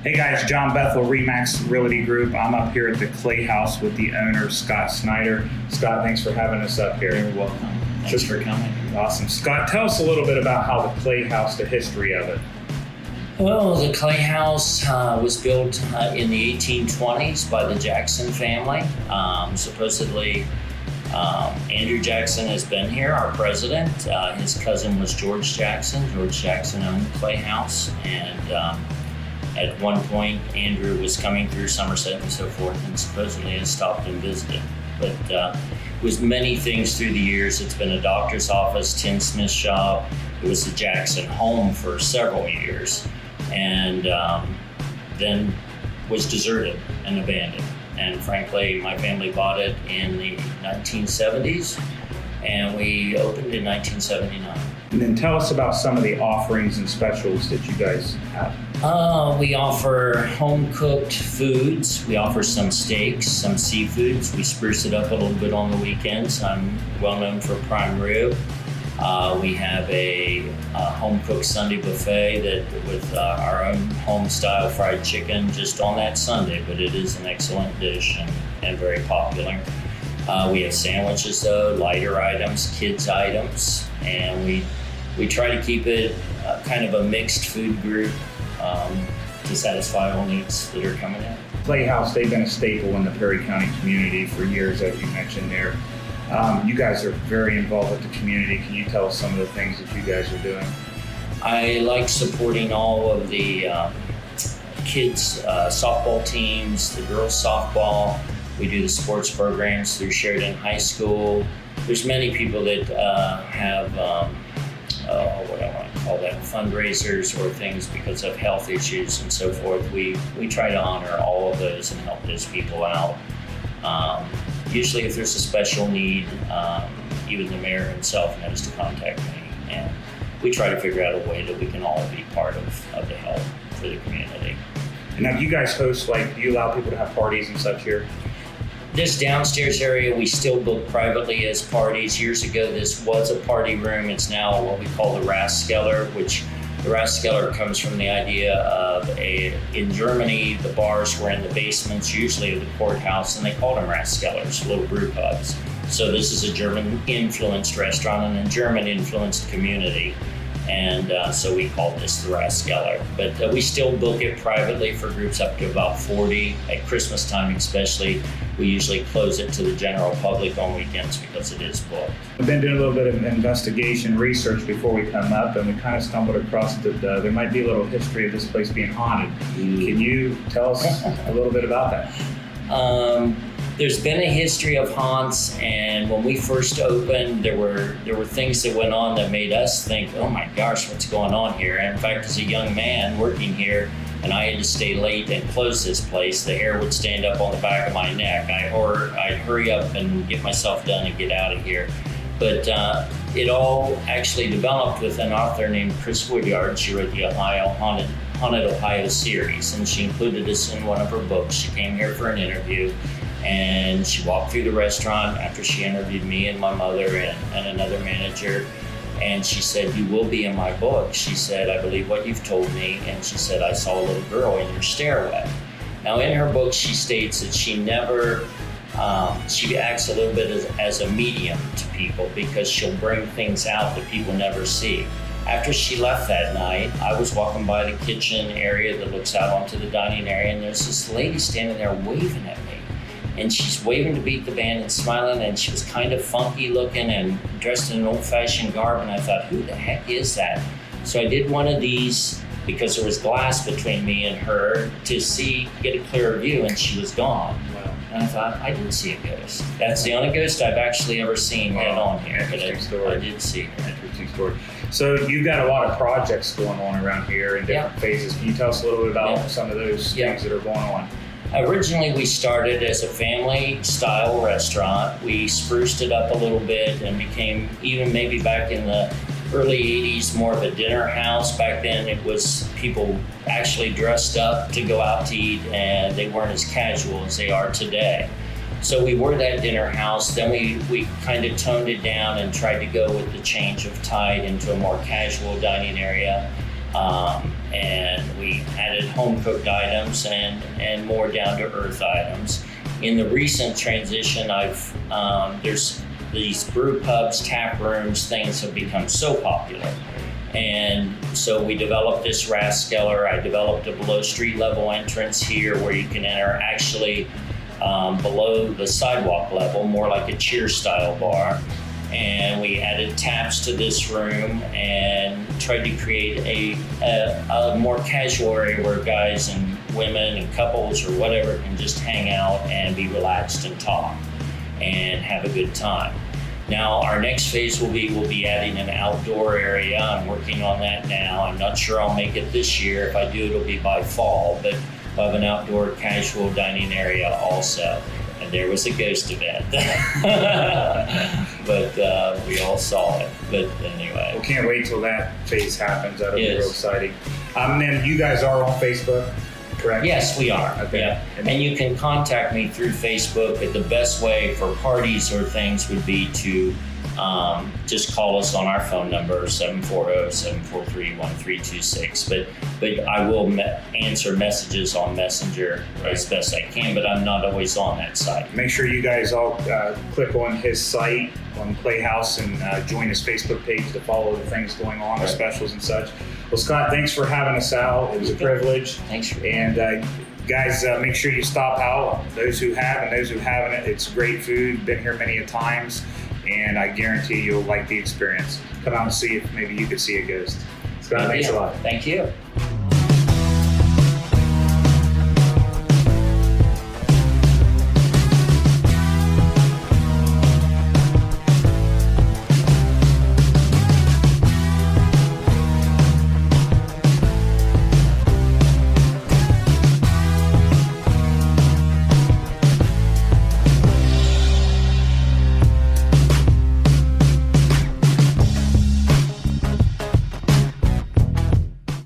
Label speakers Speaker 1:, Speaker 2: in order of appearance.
Speaker 1: Hey guys, John Bethel, Remax Realty Group. I'm up here at the Clay Haus with the owner, Scott Snider. Scott, thanks for having us up here.
Speaker 2: You're welcome. Thanks for coming.
Speaker 1: Awesome. Scott, tell us a little bit about how the Clay Haus, the history of it.
Speaker 2: Well, the Clay Haus was built in the 1820s by the Jackson family. Supposedly, Andrew Jackson has been here, our president. His cousin was George Jackson. George Jackson owned the Clay Haus, and at one point, Andrew was coming through Somerset and so forth, and supposedly has stopped and visited. But it was many things through the years. It's been a doctor's office, tinsmith shop. It was the Jackson home for several years, and then was deserted and abandoned. And frankly, my family bought it in the 1970s, and we opened in 1979.
Speaker 1: And then tell us about some of the offerings and specials that you guys have.
Speaker 2: We offer home-cooked foods. We offer some steaks, some seafoods. We spruce it up a little bit on the weekends. I'm well known for prime rib. We have a home-cooked Sunday buffet that with our own home-style fried chicken just on that Sunday, but it is an excellent dish and very popular. We have sandwiches though, lighter items, kids items, and we try to keep it kind of a mixed food group to satisfy all needs that are coming in.
Speaker 1: Clay Haus, they've been a staple in the Perry County community for years, as you mentioned there. You guys are very involved with the community. Can you tell us some of the things that you guys are doing?
Speaker 2: I like supporting all of the kids' softball teams, the girls' softball. We do the sports programs through Sheridan High School. There's many people that have what I want to call that, fundraisers or things because of health issues and so forth. We try to honor all of those and help those people out. Usually if there's a special need, even the mayor himself knows to contact me, and we try to figure out a way that we can all be part of the help for the community.
Speaker 1: And now you guys host, do you allow people to have parties and such here?
Speaker 2: This downstairs area we still book privately as parties. Years ago this was a party room. It's now what we call the Rathskeller, which the Rathskeller comes from the idea of in Germany, the bars were in the basements, usually of the courthouse, and they called them Rathskellers, little brew pubs. So this is a German-influenced restaurant and a German-influenced community. And so we called this the Rathskeller. But we still book it privately for groups up to about 40. At Christmas time especially, we usually close it to the general public on weekends because it is booked.
Speaker 1: I've been doing a little bit of investigation research before we come up, and we kind of stumbled across that there might be a little history of this place being haunted. Can you tell us a little bit about that?
Speaker 2: There's been a history of haunts, and when we first opened, there were things that went on that made us think, oh my gosh, what's going on here? And in fact, as a young man working here, and I had to stay late and close this place, the hair would stand up on the back of my neck. I'd hurry up and get myself done and get out of here. But it all actually developed with an author named Chris Woodyard. She wrote the Haunted Ohio series, and she included us in one of her books. She came here for an interview, and she walked through the restaurant after she interviewed me and my mother and another manager. And she said, "You will be in my book." She said, "I believe what you've told me." And she said, "I saw a little girl in your stairway." Now in her book, she states that she acts a little bit as a medium to people because she'll bring things out that people never see. After she left that night, I was walking by the kitchen area that looks out onto the dining area, and there's this lady standing there waving at me. And she's waving to beat the band and smiling, and she was kind of funky looking and dressed in an old-fashioned garb, and I thought, who the heck is that? So I did one of these because there was glass between me and her to get a clearer view, and she was gone.
Speaker 1: Wow.
Speaker 2: And I thought, I did see a ghost. That's the only ghost I've actually ever seen head on here.
Speaker 1: Interesting story.
Speaker 2: I did see her.
Speaker 1: Interesting story. So you've got a lot of projects going on around here in different phases. Can you tell us a little bit about some of those things that are going on?
Speaker 2: Originally, we started as a family-style restaurant. We spruced it up a little bit and became, even maybe back in the early 80s, more of a dinner house. Back then, it was people actually dressed up to go out to eat, and they weren't as casual as they are today. So we were that dinner house. Then we kind of toned it down and tried to go with the change of tide into a more casual dining area. And we added home cooked items and more down to earth items. In the recent transition, there's these brew pubs, tap rooms, things have become so popular. And so we developed this Rathskeller. I developed a below street level entrance here where you can enter actually below the sidewalk level, more like a cheer style bar. And we added taps to this room and tried to create a more casual area where guys and women and couples or whatever can just hang out and be relaxed and talk and have a good time. Now our next phase we'll be adding an outdoor area. I'm working on that now. I'm not sure I'll make it this year. If I do, it'll be by fall, but we'll have an outdoor casual dining area also. And there was a ghost event, but we all saw it. But anyway.
Speaker 1: Well, can't wait till that phase happens. That'll be
Speaker 2: Yes.
Speaker 1: real exciting. And you guys are on Facebook, correct?
Speaker 2: Yes, we are.
Speaker 1: Okay.
Speaker 2: Yeah. And you can contact me through Facebook. But the best way for parties or things would be to just call us on our phone number, 740-743-1326. But I will answer messages on Messenger as best I can, but I'm not always on that site.
Speaker 1: Make sure you guys all click on his site on Clay Haus and join his Facebook page to follow the things going on, the specials and such. Well, Scott, thanks for having us out. It was a privilege.
Speaker 2: Thanks for
Speaker 1: And guys, make sure you stop out. Those who have and those who haven't, it's great food. Been here many a times, and I guarantee you'll like the experience. Come out and see if maybe you could see a ghost. Scott, thanks a lot.
Speaker 2: Thank you.